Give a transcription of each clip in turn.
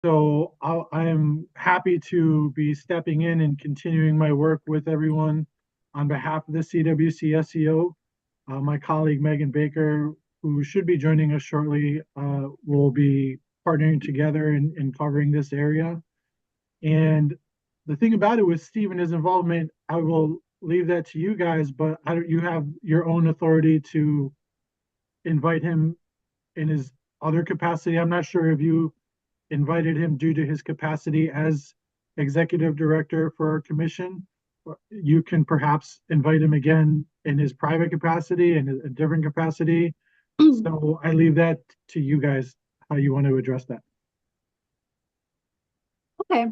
So I am happy to be stepping in and continuing my work with everyone on behalf of the CWC SEO. My colleague Megan Baker, who should be joining us shortly, will be partnering together in covering this area. And the thing about it with Steve and his involvement, I will leave that to you guys, but you have your own authority to invite him in his other capacity. I'm not sure if you invited him due to his capacity as executive director for our commission. You can perhaps invite him again in his private capacity and a different capacity. So I leave that to you guys, how you want to address that. Okay,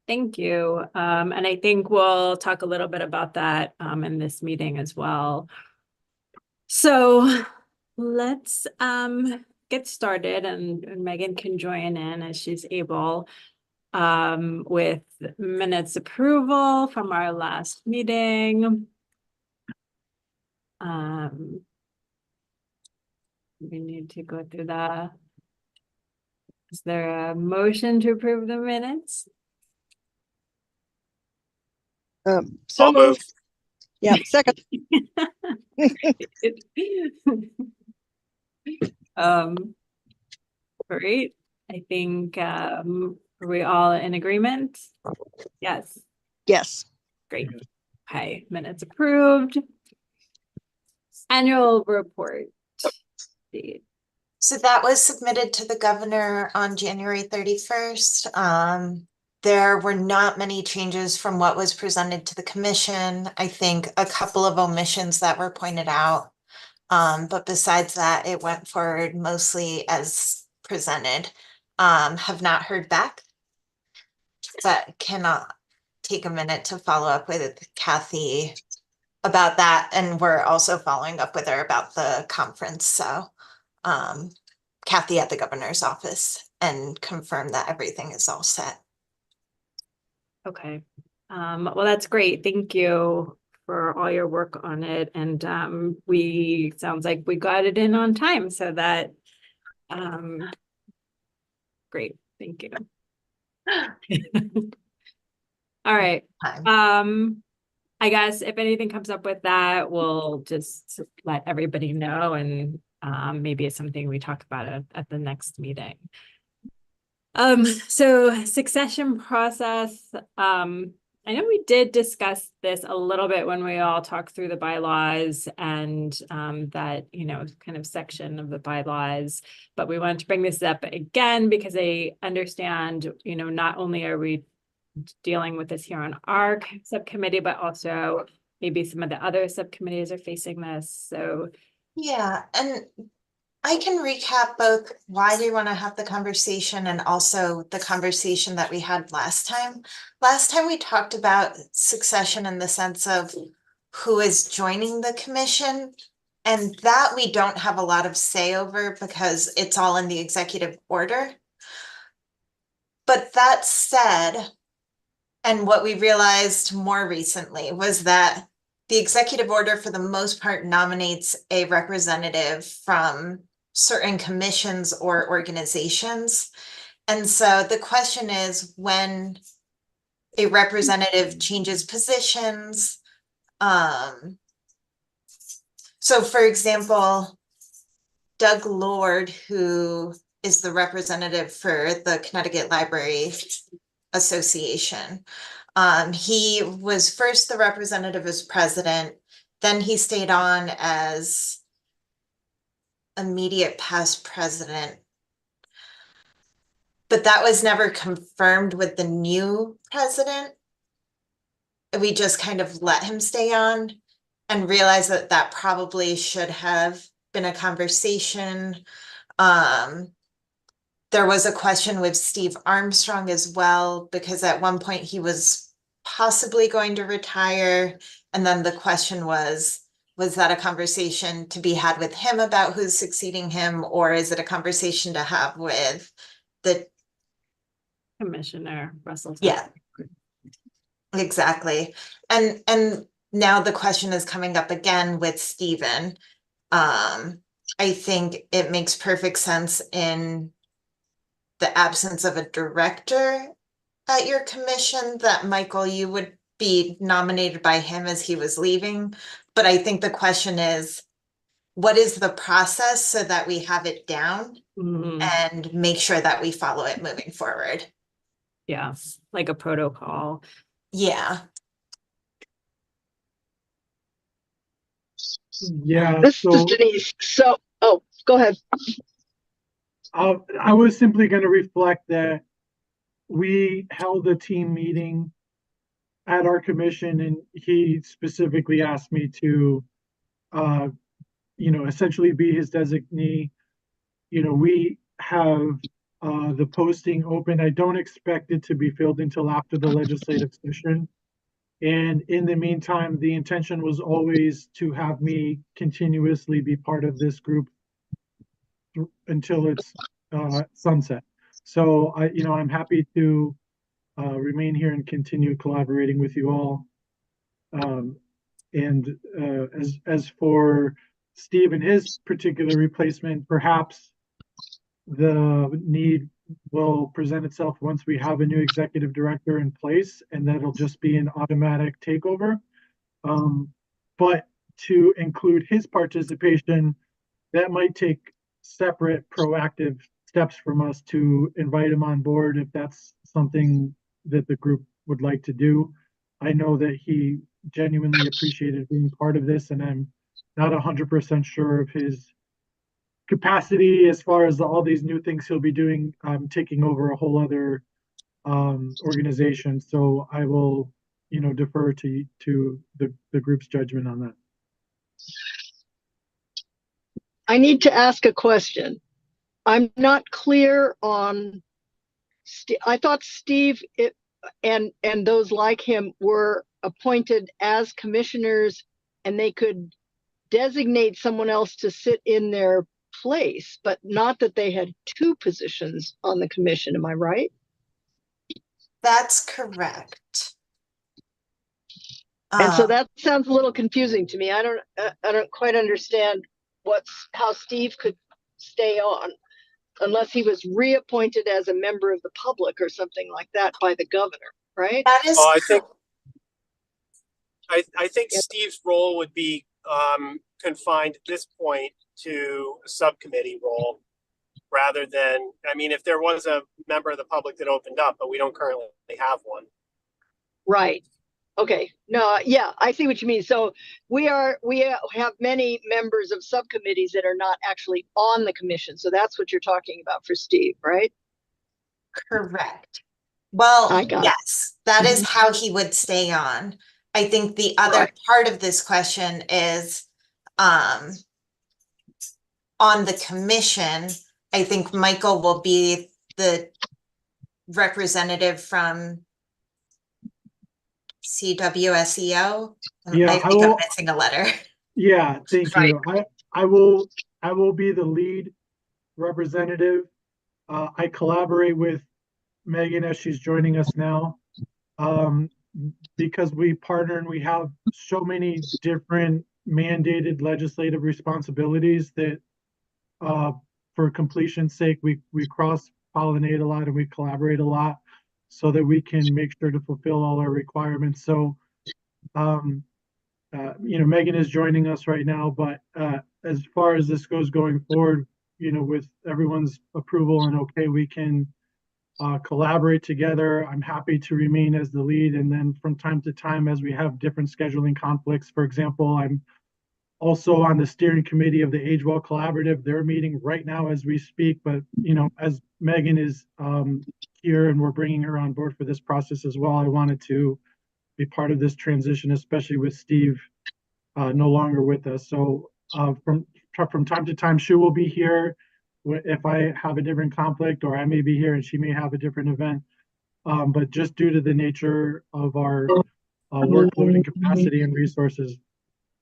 thank you. And I think we'll talk a little bit about that in this meeting as well. So let's get started, and Megan can join in as she's able with minutes approval from our last meeting. We need to go through is there a motion to approve the minutes? So moved. Yeah, second. Great. I think are we all in agreement? Yes. Yes. Great. Okay, minutes approved. Annual report. So that was submitted to the governor on January 31st. There were not many changes from what was presented to the commission. I think a couple of omissions that were pointed out. But besides that, it went forward mostly as presented. Have not heard back, but cannot take a minute to follow up with Kathy about that. And we're also following up with her about the conference. So Kathy at the governor's office and confirm that everything is all set. Okay. Well, that's great. Thank you for all your work on it. And sounds like we got it in on time. So that great. Thank you. All right. I guess if anything comes up with that, we'll just let everybody know, and maybe it's something we talk about at the next meeting. So succession process, I know we did discuss this a little bit when we all talked through the bylaws and that, kind of section of the bylaws, but we wanted to bring this up again because I understand, not only are we dealing with this here on our subcommittee, but also maybe some of the other subcommittees are facing this. So yeah, and I can recap both why we want to have the conversation and also the conversation that we had last time. Last time we talked about succession in the sense of who is joining the commission, and that we don't have a lot of say over because it's all in the executive order. But that said, and what we realized more recently was that the executive order for the most part nominates a representative from certain commissions or organizations. And so the question is, when a representative changes positions, so for example, Doug Lord, who is the representative for the Connecticut Library Association, he was first the representative as president, then he stayed on as immediate past president, but that was never confirmed with the new president. We just kind of let him stay on and realized that that probably should have been a conversation. There was a question with Steve Armstrong as well, because at one point he was possibly going to retire. And then the question was that a conversation to be had with him about who's succeeding him, or is it a conversation to have with the Commissioner Russell? Yeah, exactly. And now the question is coming up again with Stephen. I think it makes perfect sense in the absence of a director at your commission, that Michael, you would be nominated by him as he was leaving. But I think the question is, what is the process so that we have it down and make sure that we follow it moving forward? Yeah, like a protocol. Yeah. Yeah, This so is Denise. So, oh, go ahead. I was simply going to reflect that we held a team meeting at our commission, and he specifically asked me to, essentially be his designee. We have the posting open. I don't expect it to be filled until after the legislative session. And in the meantime, the intention was always to have me continuously be part of this group until it's sunset. So I'm happy to remain here and continue collaborating with you all. And as for Steve and his particular replacement, perhaps the need will present itself once we have a new executive director in place, and that'll just be an automatic takeover. But to include his participation, that might take separate proactive steps from us to invite him on board if that's something that the group would like to do. I know that he genuinely appreciated being part of this, and I'm not 100% sure of his capacity as far as all these new things he'll be doing, taking over a whole other organization. So I will, defer to the group's judgment on that. I need to ask a question. I'm not clear on, I thought Steve and those like him were appointed as commissioners, and they could designate someone else to sit in their place, but not that they had two positions on the commission. Am I right? That's correct. And so that sounds a little confusing to me. I don't quite understand how Steve could stay on unless he was reappointed as a member of the public or something like that by the governor, right? That is I think Steve's role would be confined at this point to a subcommittee role rather than, if there was a member of the public that opened up, but we don't currently have one. Right. Okay. No, yeah, I see what you mean. So we have many members of subcommittees that are not actually on the commission. So that's what you're talking about for Steve, right? correct. Well, I got it. yes, that is how he would stay on. I think the other Right. part of this question is, on the commission, I think Michael will be the representative from CWSEO. Yeah, I I think I'm will- missing a letter. Yeah, thank Right. you. I will be the lead representative. I collaborate with Megan as she's joining us now. Because we partner and we have so many different mandated legislative responsibilities that for completion's sake, we cross-pollinate a lot and we collaborate a lot so that we can make sure to fulfill all our requirements. So Megan is joining us right now, but as far as this goes going forward, with everyone's approval and okay, we can collaborate together. I'm happy to remain as the lead. And then from time to time, as we have different scheduling conflicts, for example, I'm also on the steering committee of the Age Well Collaborative. They're meeting right now as we speak, but as Megan is here and we're bringing her on board for this process as well, I wanted to be part of this transition, especially with Steve no longer with us. So from time to time, she will be here if I have a different conflict, or I may be here and she may have a different event. But just due to the nature of our workload and capacity and resources,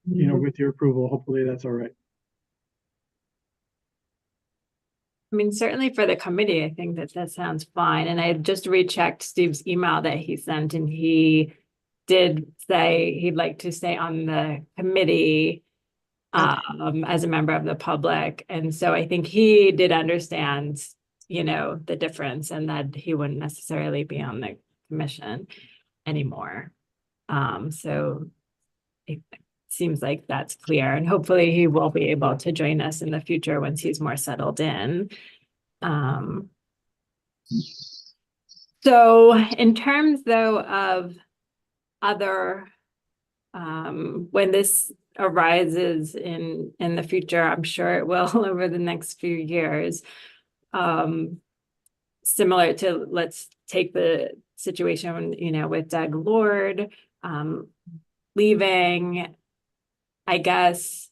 with your approval, hopefully that's all right. Certainly for the committee, I think that sounds fine. And I just rechecked Steve's email that he sent, and he did say he'd like to stay on the committee as a member of the public. And so I think he did understand you know, the difference and that he wouldn't necessarily be on the commission anymore. So it seems like that's clear, and hopefully he will be able to join us in the future once he's more settled in. So in terms though of other, when this arises in the future, I'm sure it will over the next few years. Similar to, let's take the situation, you know, with Doug Lord leaving, I guess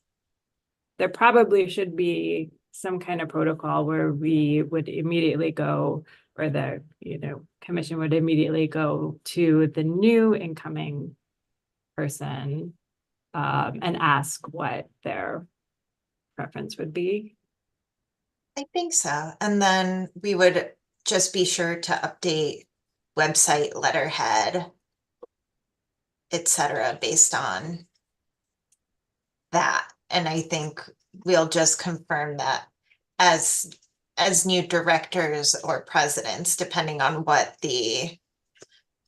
there probably should be some kind of protocol where we would immediately go, or the, you know, commission would immediately go to the new incoming person and ask what their preference would be. I think so. And then we would just be sure to update website, letterhead, etc., based on that. And I think we'll just confirm that as new directors or presidents, depending on what the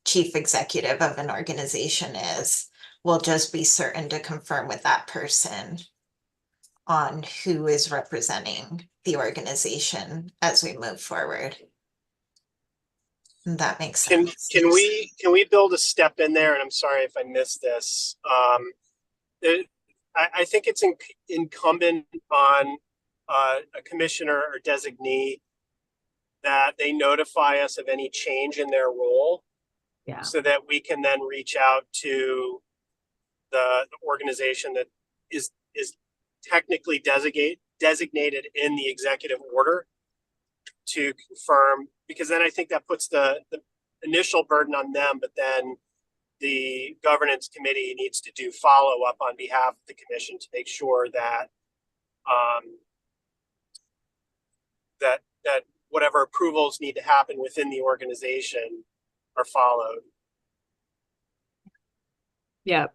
chief executive of an organization is, we'll just be certain to confirm with that person on who is representing the organization as we move forward. That makes sense. Can we build a step in there? And I'm sorry if I missed this. I think it's incumbent on a commissioner or designee that they notify us of any change in their role, Yeah. so that we can then reach out to the organization that is technically designated in the executive order to confirm, because then I think that puts the initial burden on them, but then the governance committee needs to do follow-up on behalf of the commission to make sure that that whatever approvals need to happen within the organization are followed. Yeah. I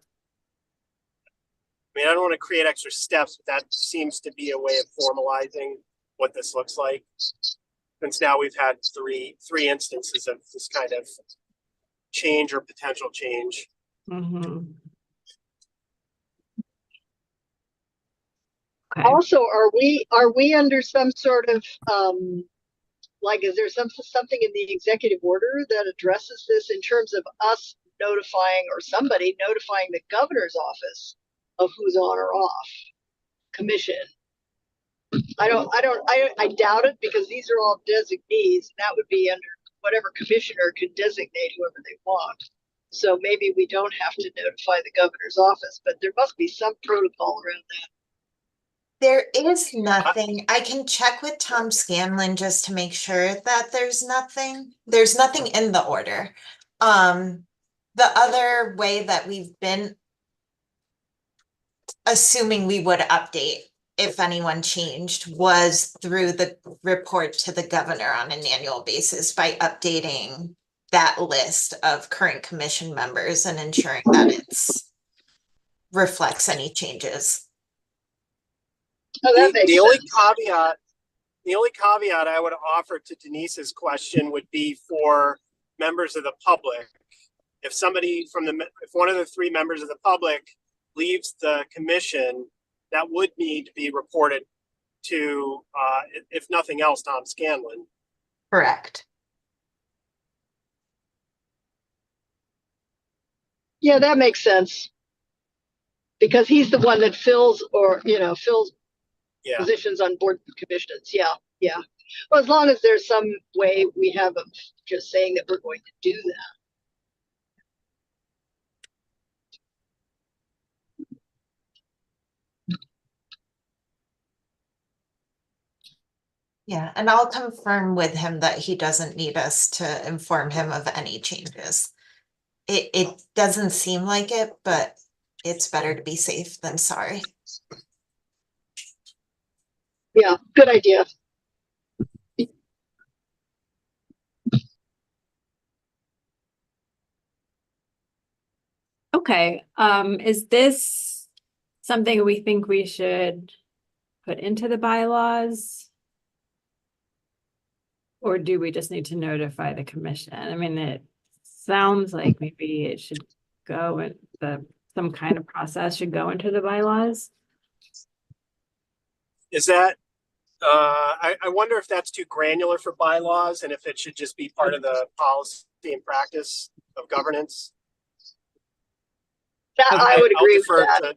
mean, I don't want to create extra steps, but that seems to be a way of formalizing what this looks like. Since now we've had three instances of this kind of change or potential change. Mm-hmm. Okay. Also, are we under some sort of like, is there something in the executive order that addresses this in terms of us notifying, or somebody notifying the governor's office of who's on or off commission? I doubt it, because these are all designees, and that would be under whatever commissioner can designate whoever they want. So maybe we don't have to notify the governor's office, but there must be some protocol around that. There is nothing. I can check with Tom Scanlon just to make sure that there's nothing in the order. The other way that we've been assuming we would update if anyone changed was through the report to the governor on an annual basis, by updating that list of current commission members and ensuring that it's reflects any changes. Oh, that makes The only sense. caveat I would offer to Denise's question would be for members of the public. If one of the three members of the public leaves the commission, that would need to be reported to, if nothing else, Tom Scanlon. Correct. Yeah, that makes sense. Because he's the one that fills positions on board commissions. Yeah. Well, as long as there's some way we have of just saying that we're going to do that. Yeah, and I'll confirm with him that he doesn't need us to inform him of any changes. It doesn't seem like it, but it's better to be safe than sorry. Yeah, good idea. Okay. Is this something we think we should put into the bylaws? Or do we just need to notify the commission? I mean, it sounds like maybe it should go in some kind of process should go into the bylaws. Is that, I wonder if that's too granular for bylaws and if it should just be part of the policy and practice of governance. That, I would I'll agree with defer that. to-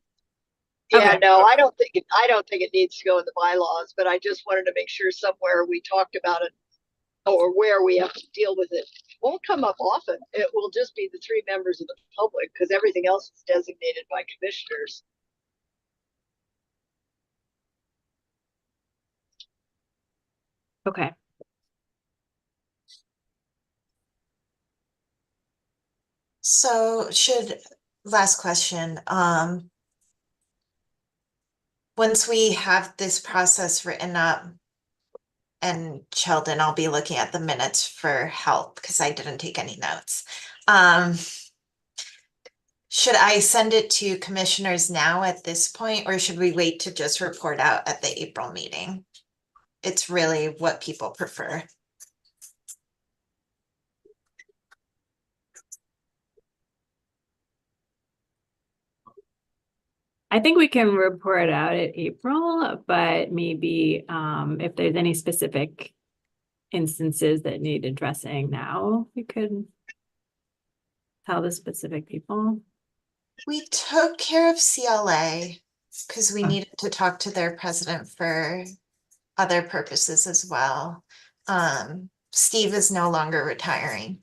Yeah, Okay. no, I don't think it needs to go in the bylaws, but I just wanted to make sure somewhere we talked about it or where we have to deal with it. Won't come up often. It will just be the 3 members of the public because everything else is designated by commissioners. Okay. So last question, once we have this process written up, and Sheldon, I'll be looking at the minutes for help because I didn't take any notes. Should I send it to commissioners now at this point, or should we wait to just report out at the April meeting? It's really what people prefer. I think we can report out at April, but maybe if there's any specific instances that need addressing now, we could tell the specific people. We took care of CLA because we needed to talk to their president for other purposes as well. Steve is no longer retiring.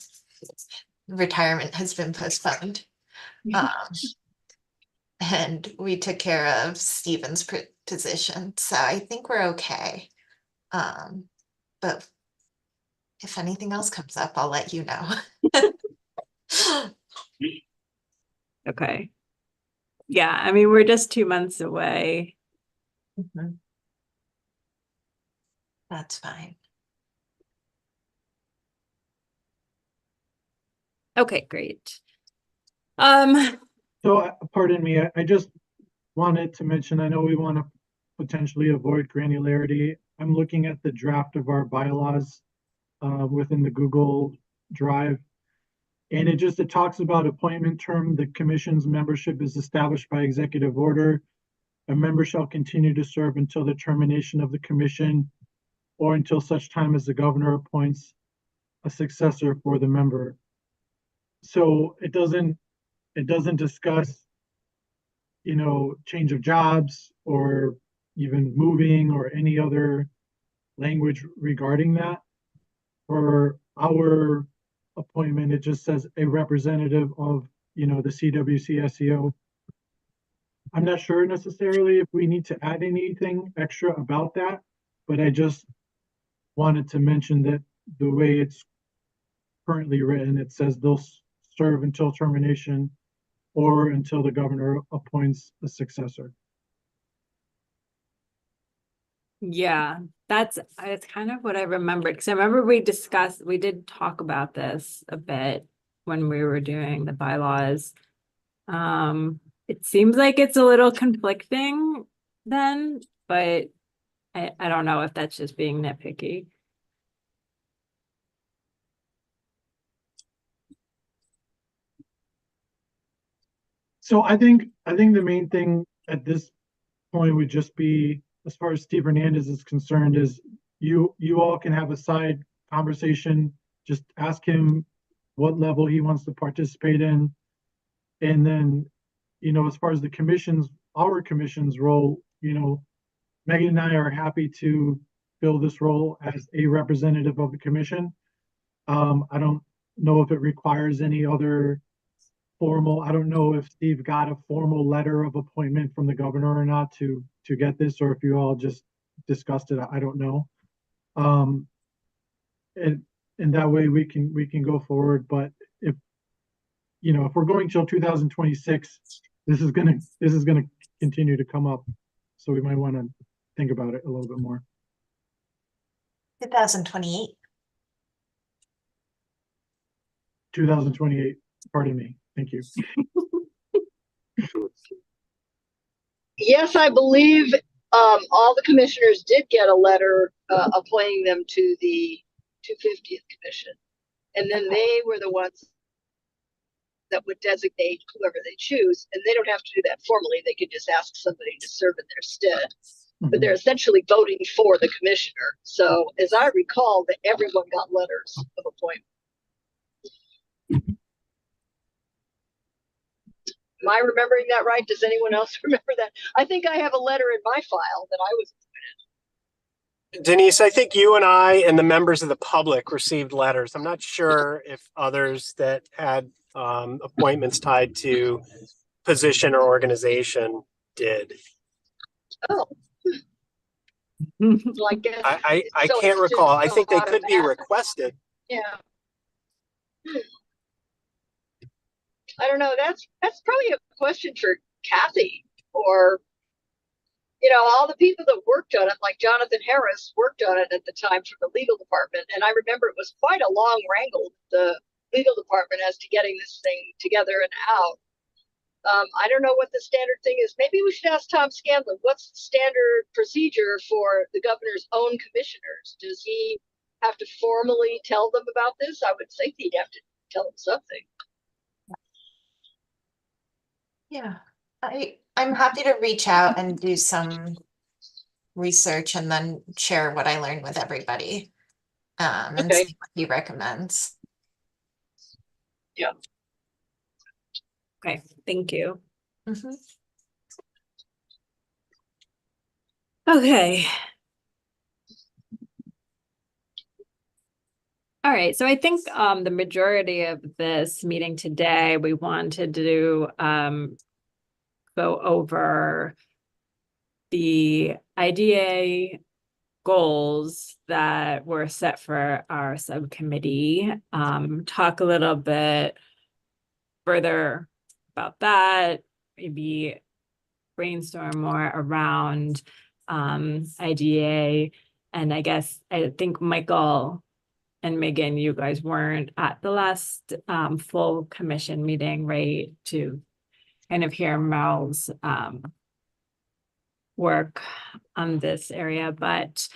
Retirement has been postponed. And we took care of Steven's position, so I think we're okay. But if anything else comes up, I'll let you know. Okay. Yeah, I mean, we're just 2 months away. That's fine. Okay, great. So, pardon me, I just wanted to mention, I know we want to potentially avoid granularity. I'm looking at the draft of our bylaws within the Google Drive. And it talks about appointment term. The commission's membership is established by executive order. A member shall continue to serve until the termination of the commission or until such time as the governor appoints a successor for the member. So it doesn't discuss, change of jobs or even moving or any other language regarding that. For our appointment, it just says a representative of, the CWC SEO. I'm not sure necessarily if we need to add anything extra about that, but I just wanted to mention that the way it's currently written, it says they'll serve until termination or until the governor appoints a successor. Yeah, it's kind of what I remembered, because I remember we did talk about this a bit when we were doing the bylaws. It seems like it's a little conflicting then, but I don't know if that's just being nitpicky. So I think the main thing at this point would just be, as far as Steve Hernandez is concerned, is you all can have a side conversation. Just ask him what level he wants to participate in. And then, as far as our commission's role, Megan and I are happy to fill this role as a representative of the commission. I don't know if it requires any other I don't know if Steve got a formal letter of appointment from the governor or not to get this, or if you all just discussed it. I don't know. And that way we can go forward. But if we're going till 2026, this is gonna continue to come up. So we might want to think about it a little bit more. 2028. 2028, pardon me. Thank you. Yes, I believe all the commissioners did get a letter appointing them to the 250th Commission. And then they were the ones that would designate whoever they choose. And they don't have to do that formally. They could just ask somebody to serve in their stead. But they're essentially voting for the commissioner. So as I recall, that everyone got letters of appointment. Am I remembering that right? Does anyone else remember that? I think I have a letter in my file that I was. Denise, I think you and I and the members of the public received letters. I'm not sure if others that had appointments tied to position or organization did. Oh. Well, I guess I so can't it's recall. I just think they could be automatic. requested. Yeah. I don't know. That's probably a question for Kathy or, you know, all the people that worked on it, like Jonathan Harris worked on it at the time for the legal department. And I remember it was quite a long wrangle, the legal department as to getting this thing together and out. I don't know what the standard thing is. Maybe we should ask Tom Scanlon, what's the standard procedure for the governor's own commissioners? Does he have to formally tell them about this? I would think he'd have to tell them something. Yeah, I'm happy to reach out and do some research and then share what I learned with everybody. And Okay. see what he recommends. Yeah. Okay, thank you. Mhm. Okay. All right, so I think the majority of this meeting today, we wanted to go over the IDA goals that were set for our subcommittee, talk a little bit further about that, maybe brainstorm more around IDA. And I guess I think Michael and Megan, you guys weren't at the last full commission meeting, right? To kind of hear Mel's work on this area, but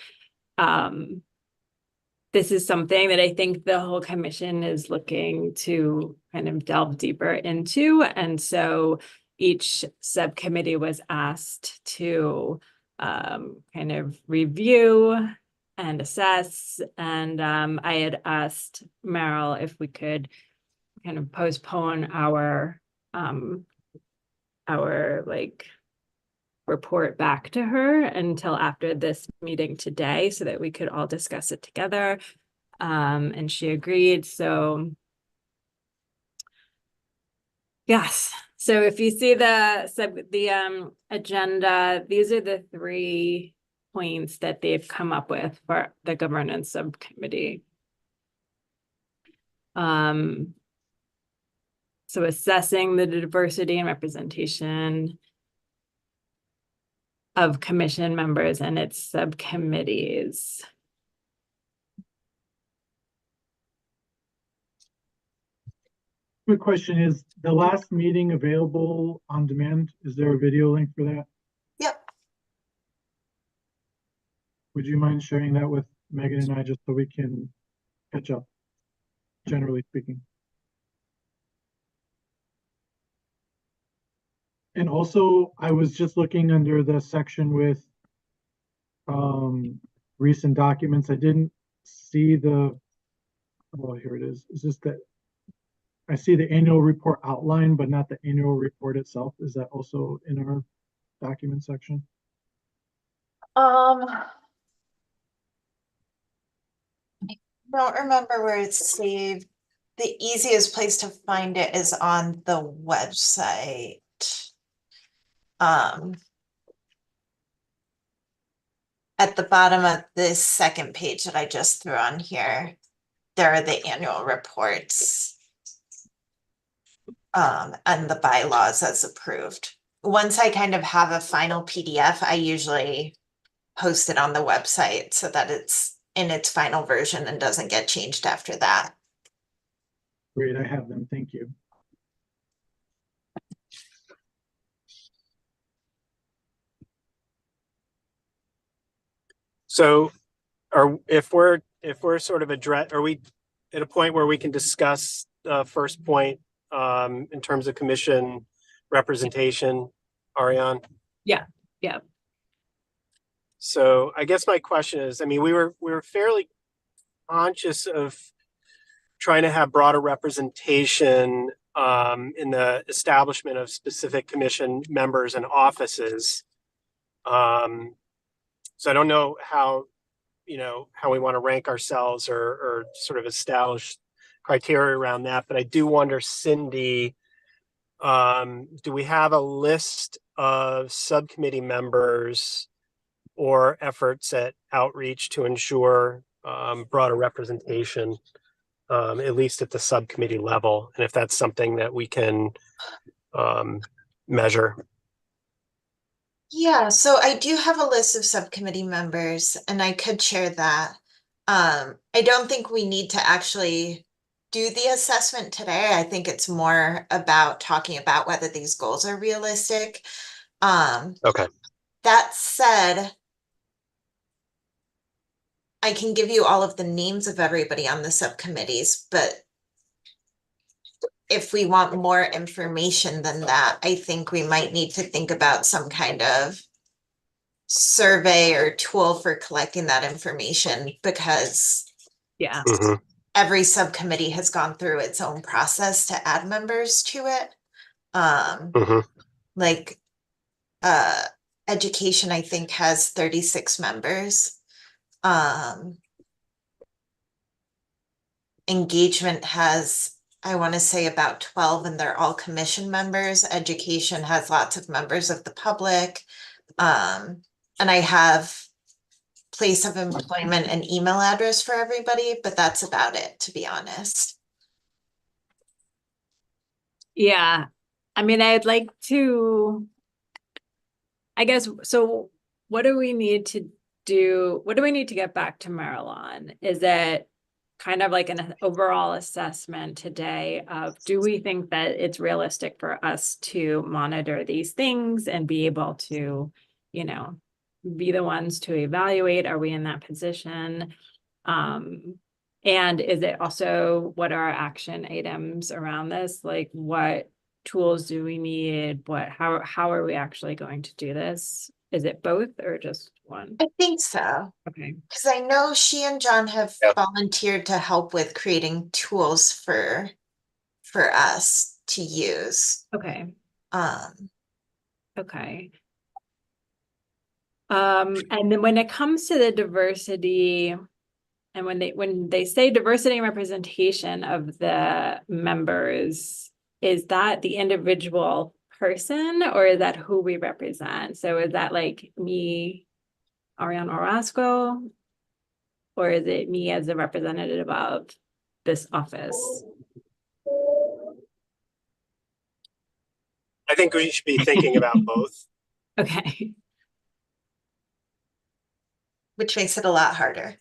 this is something that I think the whole commission is looking to kind of delve deeper into. And so each subcommittee was asked to kind of review and assess. And I had asked Meryl if we could kind of postpone our like report back to her until after this meeting today so that we could all discuss it together. And she agreed. So yes. So if you see the agenda, these are the 3 points that they've come up with for the governance subcommittee. So assessing the diversity and representation of commission members and its subcommittees. My question is, the last meeting available on demand? Is there a video link for that? Yep. Would you mind sharing that with Megan and I just so we can catch up, generally speaking? And also, I was just looking under the section with recent documents. I didn't see the, well, here it is. Is this that? I see the annual report outline, but not the annual report itself. Is that also in our document section? I don't remember where it's saved. The easiest place to find it is on the website. At the bottom of this second page that I just threw on here, there are the annual reports. And the bylaws as approved. Once I kind of have a final PDF, I usually post it on the website so that it's in its final version and doesn't get changed after that. Great, I have them. Thank you. So if we're if we're sort of are we at a point where we can discuss the first point in terms of commission representation, Ariane? Yeah. So I guess my question is, I mean, we were fairly conscious of trying to have broader representation in the establishment of specific commission members and offices. So I don't know how we want to rank ourselves or sort of establish criteria around that. But I do wonder, Cindy, do we have a list of subcommittee members or efforts at outreach to ensure broader representation, at least at the subcommittee level? And if that's something that we can measure. Yeah, so I do have a list of subcommittee members and I could share that. I don't think we need to actually do the assessment today. I think it's more about talking about whether these goals are realistic. Okay. That said, I can give you all of the names of everybody on the subcommittees, but if we want more information than that, I think we might need to think about some kind of survey or tool for collecting that information, because Yeah. Mhm. every subcommittee has gone through its own process to add members to it. Mhm. Like education, I think, has 36 members. Engagement has, I want to say, about 12, and they're all commission members. Education has lots of members of the public. And I have place of employment and email address for everybody, but that's about it, to be honest. Yeah. I mean, I'd like to, I guess, so what do we need to do? What do we need to get back to Marilyn? Is it kind of like an overall assessment today of, do we think that it's realistic for us to monitor these things and be able to, be the ones to evaluate? Are we in that position? And is it also, what are our action items around this? Like, what tools do we need? How are we actually going to do this? Is it both or just one? I think so, Okay. because I know she and John have Yep. volunteered to help with creating tools for us to use. Okay. Okay. And then when it comes to the diversity, and when they say diversity and representation of the members, is that the individual person or is that who we represent? So is that like me, Ariane Orozco, or is it me as a representative of this office? I think we should be thinking about both. Okay. Which makes it a lot harder.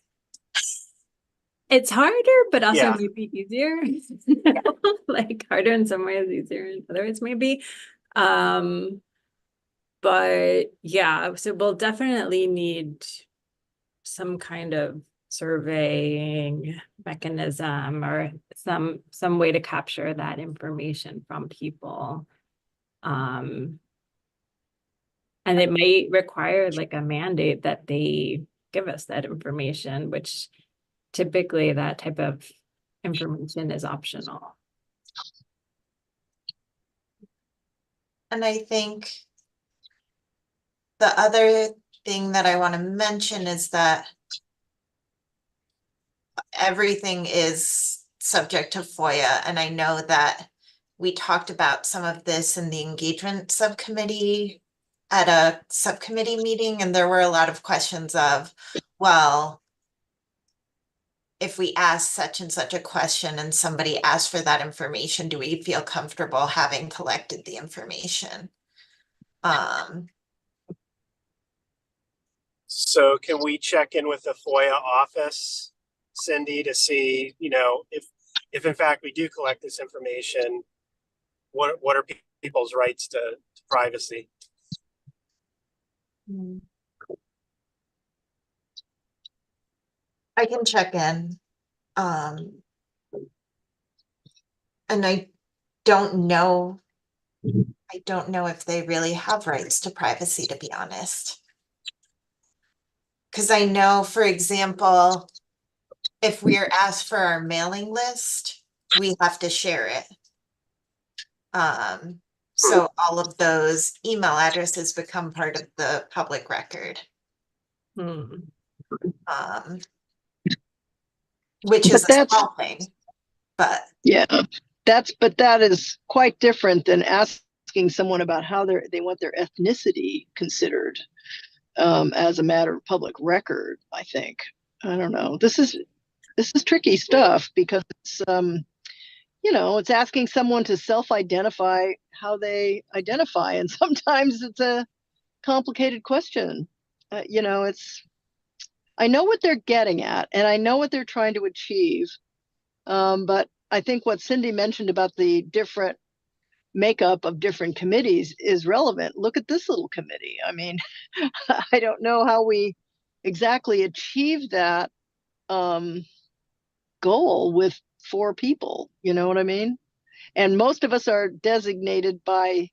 It's harder, but also Yeah. maybe easier. Like harder in some ways, easier in other ways, maybe. But yeah, so we'll definitely need some kind of surveying mechanism or some way to capture that information from people. And it may require like a mandate that they give us that information, which typically that type of information is optional. And I think the other thing that I want to mention is that everything is subject to FOIA. And I know that we talked about some of this in the engagement subcommittee at a subcommittee meeting, and there were a lot of questions of, well, if we ask such and such a question and somebody asks for that information, do we feel comfortable having collected the information? So can we check in with the FOIA office, Cindy, to see, if in fact we do collect this information, what are people's rights to privacy? I can check in. Um, and I don't know. I don't know if they really have rights to privacy, to be honest. Because I know, for example, if we are asked for our mailing list, we have to share it. So all of those email addresses become part of the public record. Hmm. Which But is a that's, small thing, but yeah, but that is quite different than asking someone about how they want their ethnicity considered as a matter of public record, I think. I don't know. This is tricky stuff because it's it's asking someone to self-identify how they identify, and sometimes it's a complicated question. I know what they're getting at, and I know what they're trying to achieve. But I think what Cindy mentioned about the different makeup of different committees is relevant. Look at this little committee. I mean, I don't know how we exactly achieve that goal with 4 people. You know what I mean? And most of us are designated by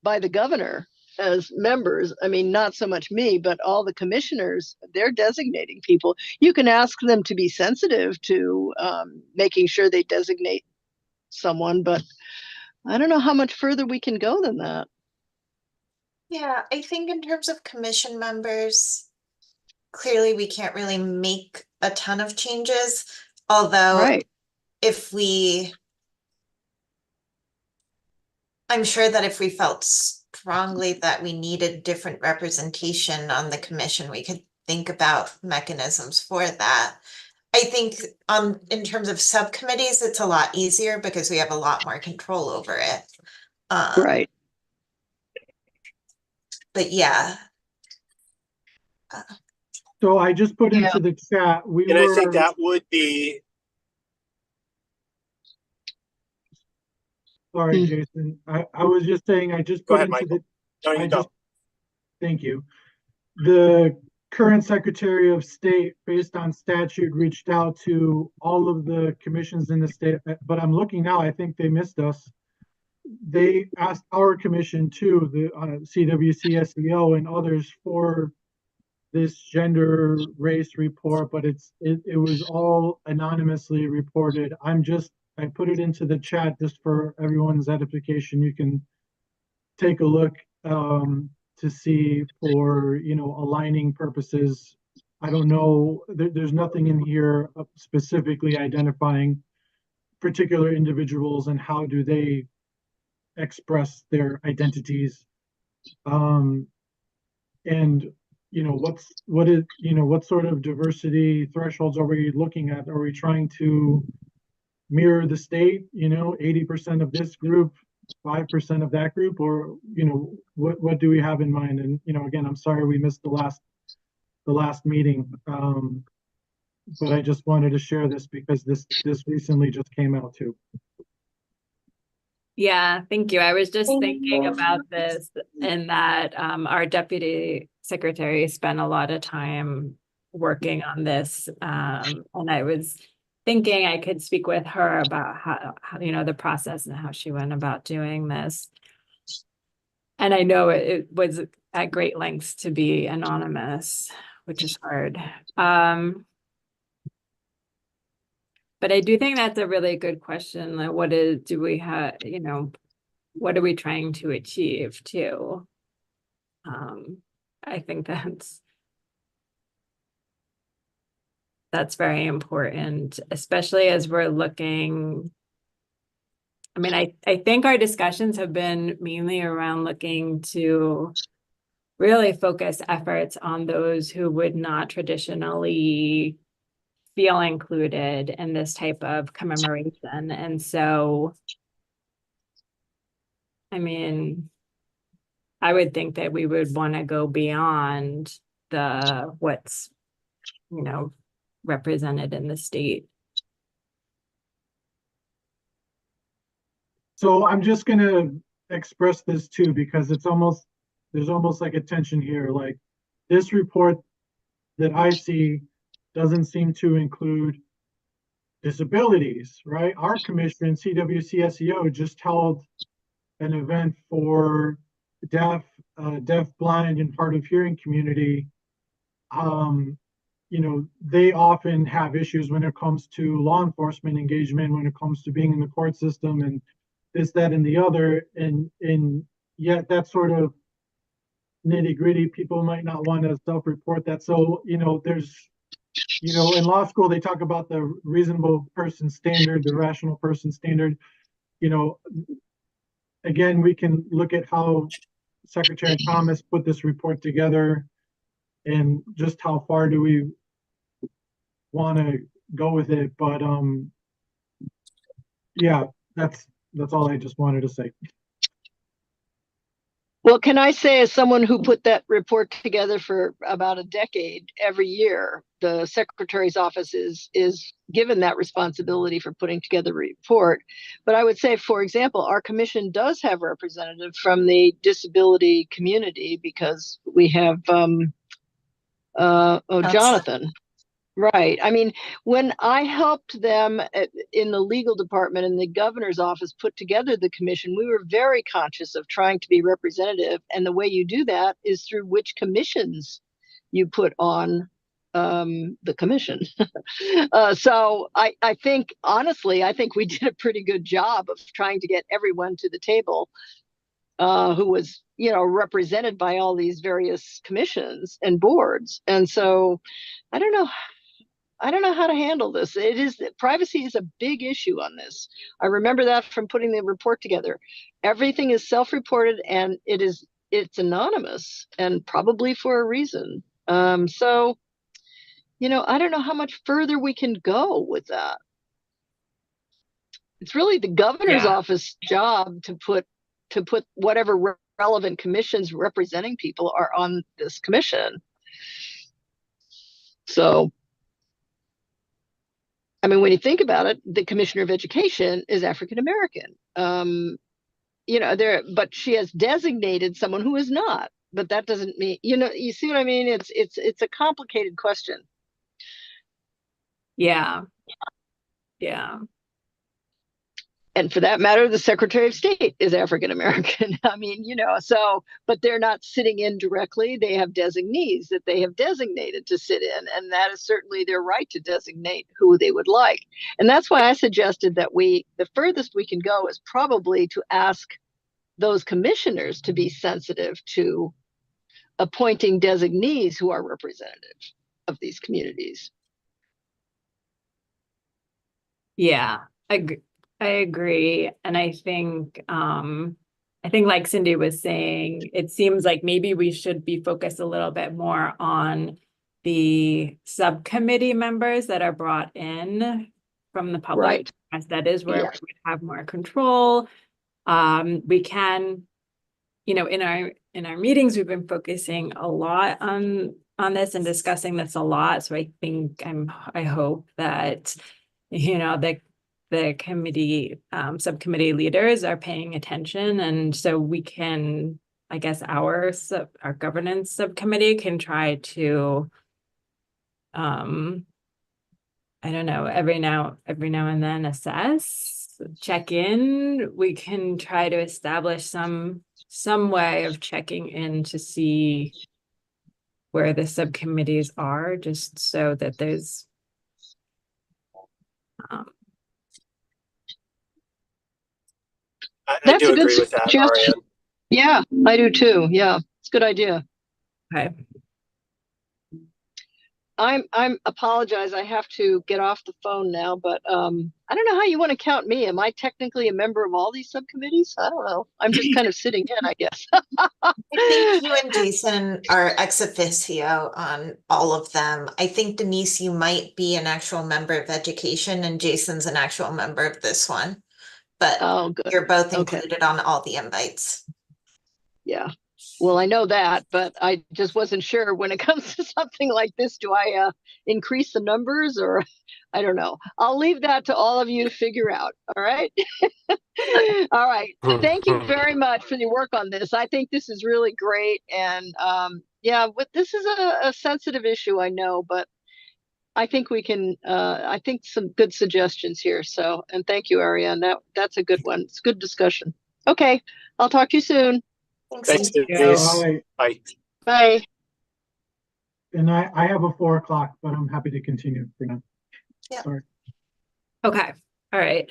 the governor as members. I mean, not so much me, but all the commissioners, they're designating people. You can ask them to be sensitive to making sure they designate someone, but I don't know how much further we can go than that. yeah, I think in terms of commission members, clearly we can't really make a ton of changes. Although Right. I'm sure that if we felt strongly that we needed different representation on the commission, we could think about mechanisms for that. I think in terms of subcommittees, it's a lot easier because we have a lot more control over it. Right. But yeah. So I just put Yeah. into the chat, And I think that would be, sorry, Jason, I was just saying, I just go put ahead, into Michael. the, No, you go. thank you. The current Secretary of State, based on statute, reached out to all of the commissions in the state, but I'm looking now, I think they missed us. They asked our commission too, the CWC, SEO, and others for this gender race report, but it was all anonymously reported. I put it into the chat just for everyone's edification. You can take a look to see for aligning purposes. I don't know. There's nothing in here specifically identifying particular individuals and how do they express their identities. And what sort of diversity thresholds are we looking at? Are we trying to mirror the state, 80% of this group, 5% of that group, or what do we have in mind? And again, I'm sorry we missed the last meeting, but I just wanted to share this because this recently just came out too. Yeah, thank you. I was just thinking about this and that our deputy secretary spent a lot of time working on this. And I was thinking I could speak with her about how the process and how she went about doing this. And I know it was at great lengths to be anonymous, which is hard. But I do think that's a really good question. Like, what are we trying to achieve too? I think that's very important, especially as we're looking. I mean, I think our discussions have been mainly around looking to really focus efforts on those who would not traditionally feel included in this type of commemoration. And so, I mean, I would think that we would want to go beyond what's, represented in the state. So I'm just gonna express this too, because there's almost like a tension here. Like this report that I see doesn't seem to include disabilities, right? Our commission, CWCSEO, just held an event for deaf, blind, and hard of hearing community. They often have issues when it comes to law enforcement engagement, when it comes to being in the court system and this, that, and the other. And yet that sort of nitty gritty, people might not want to self-report that. So, there's, in law school, they talk about the reasonable person standard, the rational person standard. Again, we can look at how Secretary Thomas put this report together and just how far do we want to go with it. But yeah, that's all I just wanted to say. Well, can I say, as someone who put that report together for about a decade, every year, the Secretary's office is given that responsibility for putting together a report. But I would say, for example, our commission does have representatives from the disability community because we have Jonathan. Right. I mean, when I helped them in the legal department in the governor's office put together the commission, we were very conscious of trying to be representative. And the way you do that is through which commissions you put on the commission. So I think, honestly, I think we did a pretty good job of trying to get everyone to the table who was, represented by all these various commissions and boards. And so I don't know how to handle this. Privacy is a big issue on this. I remember that from putting the report together. Everything is self-reported and it's anonymous and probably for a reason. So, I don't know how much further we can go with that. It's really the governor's office job to put whatever relevant commissions representing people are on this commission. So, I mean, when you think about it, the Commissioner of Education is African American. But she has designated someone who is not. But that doesn't mean, you see what I mean? It's a complicated question. Yeah. Yeah. And for that matter, the Secretary of State is African American. I mean, but they're not sitting in directly. They have designees that they have designated to sit in. And that is certainly their right to designate who they would like. And that's why I suggested that the furthest we can go is probably to ask those commissioners to be sensitive to appointing designees who are representative of these communities. Yeah, I agree. And I think like Cindy was saying, it seems like maybe we should be focused a little bit more on the subcommittee members that are brought in from the public. Right. As that is where we would have more control. We can, in our meetings, we've been focusing a lot on this and discussing this a lot. So I think I hope that, the committee, subcommittee leaders are paying attention. And so we can, I guess, our governance subcommittee can try to, I don't know, every now and then assess, check in. We can try to establish some way of checking in to see where the subcommittees are, just so that there's I do agree with that, Ariane. Yeah, I do too. Yeah, it's a good idea. Okay. I'm apologize. I have to get off the phone now, but I don't know how you want to count me. Am I technically a member of all these subcommittees? I don't know. I'm just kind of sitting in, I guess. I think you and Jason are ex officio on all of them. I think, Denise, you might be an actual member of education and Jason's an actual member of this one. But you're both included on all the invites. Yeah. Well, I know that, but I just wasn't sure when it comes to something like this. Do I increase the numbers or I don't know. I'll leave that to all of you to figure out. All right. All right. Thank you very much for the work on this. I think this is really great. And this is a sensitive issue, I know, but I think we can, I think some good suggestions here. So, and thank you, Ariane. That's a good one. It's a good discussion. Okay, I'll talk to you soon. Thanks. Thanks, Thank you. Denise. Bye. Bye. Bye. And I have a 4 o'clock, but I'm happy to continue for now. Yeah. Sorry. Okay, all right.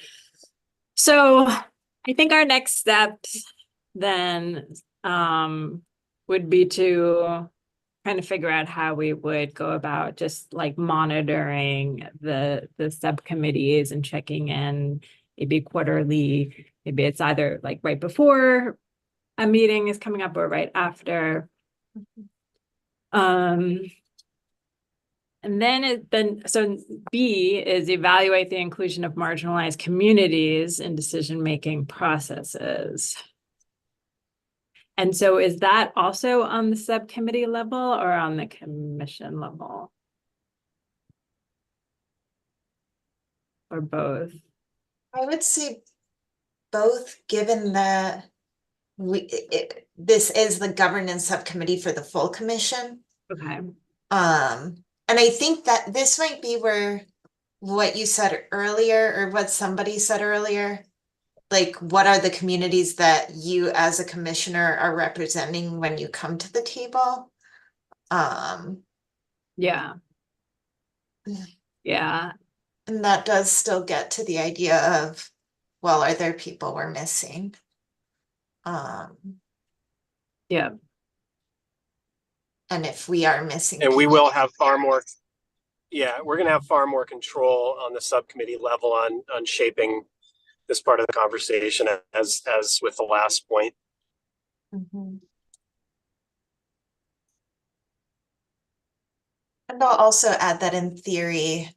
So I think our next steps then would be to kind of figure out how we would go about just like monitoring the subcommittees and checking in maybe quarterly. Maybe it's either like right before a meeting is coming up or right after. And then so B is evaluate the inclusion of marginalized communities in decision-making processes. And so is that also on the subcommittee level or on the commission level? Or both? I would say both, given that this is the governance subcommittee for the full commission. Okay. And I think that this might be where what you said earlier, or what somebody said earlier, like what are the communities that you as a commissioner are representing when you come to the table? Yeah. Yeah. And that does still get to the idea of, well, are there people we're missing? Yeah. And if we are missing, And we people, will have far more, yeah, we're gonna have far more control on the subcommittee level on shaping this part of the conversation as with the last point. Mhm. And I'll also add that in theory,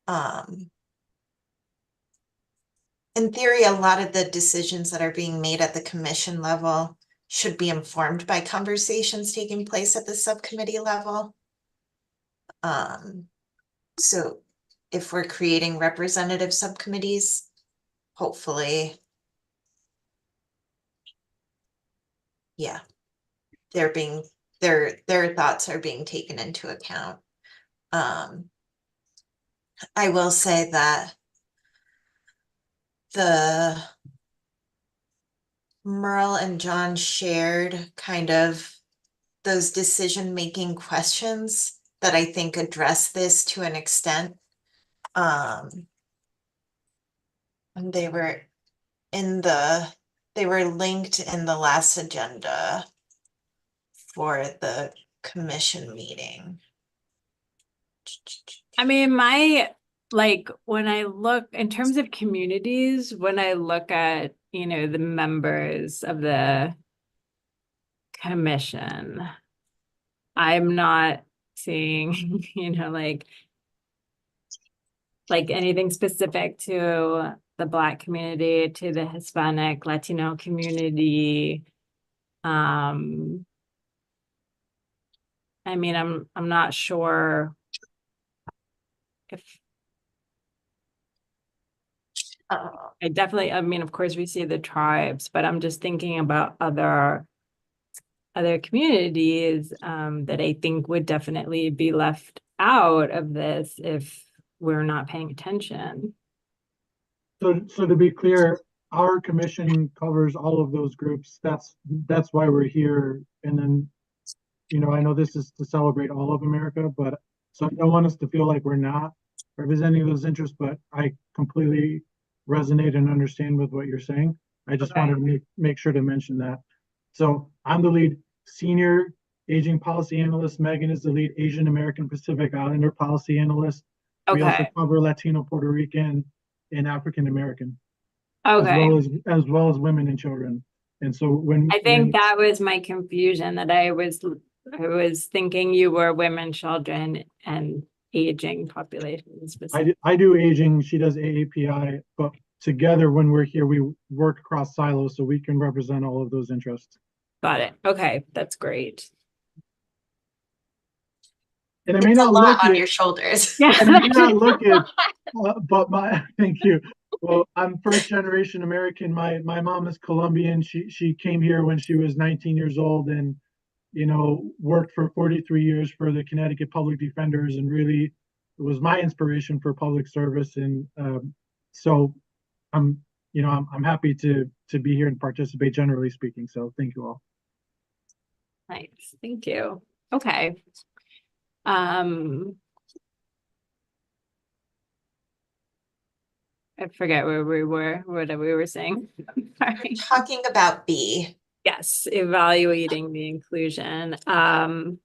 a lot of the decisions that are being made at the commission level should be informed by conversations taking place at the subcommittee level. So if we're creating representative subcommittees, hopefully, yeah, they're being, their thoughts are being taken into account. I will say that the Merle and John shared kind of those decision-making questions that I think address this to an extent. And they were linked in the last agenda for the commission meeting. I mean, when I look in terms of communities, when I look at, the members of the commission, I'm not seeing, like anything specific to the Black community, to the Hispanic, Latino community. I mean, I'm not sure if I definitely, of course we see the tribes, but I'm just thinking about other communities that I think would definitely be left out of this if we're not paying attention. So to be clear, our commission covers all of those groups. That's why we're here. And then, I know this is to celebrate all of America, but so I don't want us to feel like we're not representing those interests, but I completely resonate and understand with what you're saying. I just wanted to make sure to mention that. So I'm the lead senior aging policy analyst. Megan is the lead Asian American Pacific Islander policy analyst. We also Okay. cover Latino, Puerto Rican, and African American, Okay. as well as women and children. And so I think that was my confusion, that I was thinking you were women, children, and aging populations. I do aging, she does AAPI, but together when we're here, we work across silos so we can represent all of those interests. Got it. Okay, that's great. And I may It's a not lot look on it, your shoulders. Yeah. I may not look it, but thank you. Well, I'm first generation American. My mom is Colombian. She came here when she was 19 years old, and worked for 43 years for the Connecticut Public Defenders, and really it was my inspiration for public service. And so I'm, I'm happy to be here and participate, generally speaking. So thank you all. Nice, thank you. Okay. I forget where we were, what we were saying. Sorry. Talking about B. Yes, evaluating the inclusion. Oh,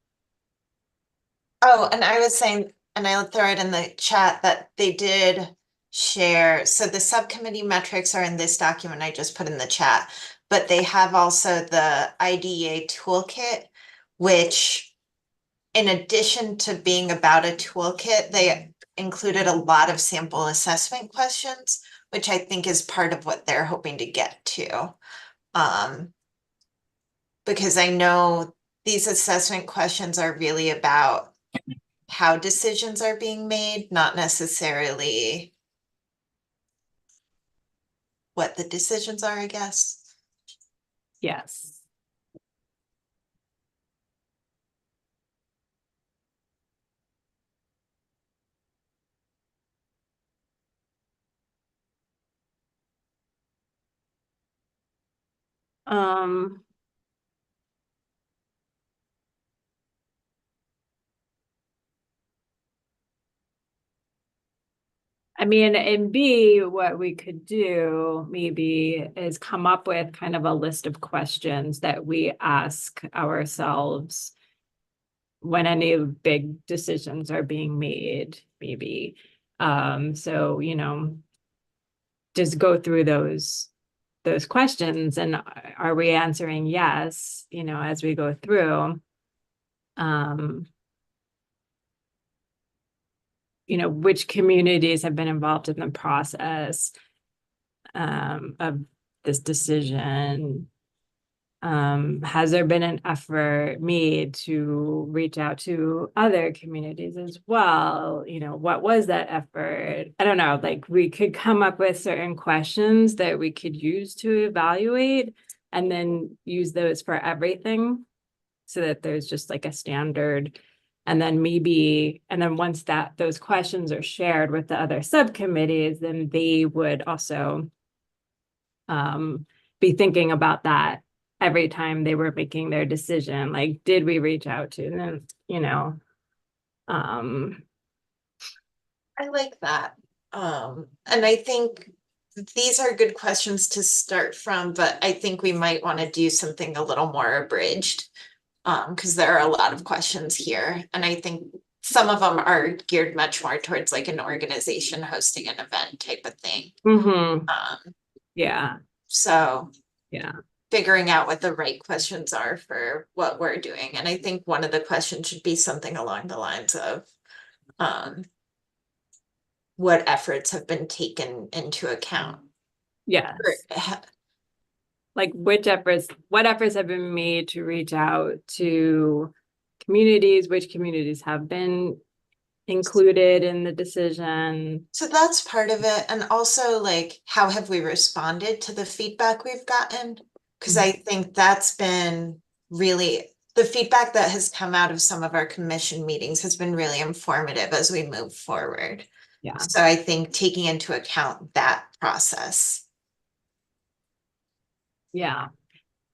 and I was saying, and I'll throw it in the chat, that they did share, so the subcommittee metrics are in this document I just put in the chat, but they have also the IDEA toolkit, which in addition to being about a toolkit, they included a lot of sample assessment questions, which I think is part of what they're hoping to get to. Because I know these assessment questions are really about how decisions are being made, not necessarily what the decisions are, I guess. Yes. I mean, in B, what we could do maybe is come up with kind of a list of questions that we ask ourselves when any big decisions are being made, maybe. So, just go through those questions, and are we answering yes, as we go through? Which communities have been involved in the process of this decision? Has there been an effort made to reach out to other communities as well? What was that effort? I don't know, like we could come up with certain questions that we could use to evaluate and then use those for everything so that there's just like a standard. And then once those questions are shared with the other subcommittees, then they would also be thinking about that every time they were making their decision. Like, did we reach out to them? I like that. And I think these are good questions to start from, but I think we might want to do something a little more abridged. Because there are a lot of questions here, and I think some of them are geared much more towards like an organization hosting an event type of thing. Yeah. So yeah, figuring out what the right questions are for what we're doing. And I think one of the questions should be something along the lines of what efforts have been taken into account. yes. Like what efforts have been made to reach out to communities, which communities have been included in the decision. So that's part of it. And also like, how have we responded to the feedback we've gotten? Because I think that's been really, the feedback that has come out of some of our commission meetings has been really informative as we move forward. Yeah. So I think taking into account that process. Yeah.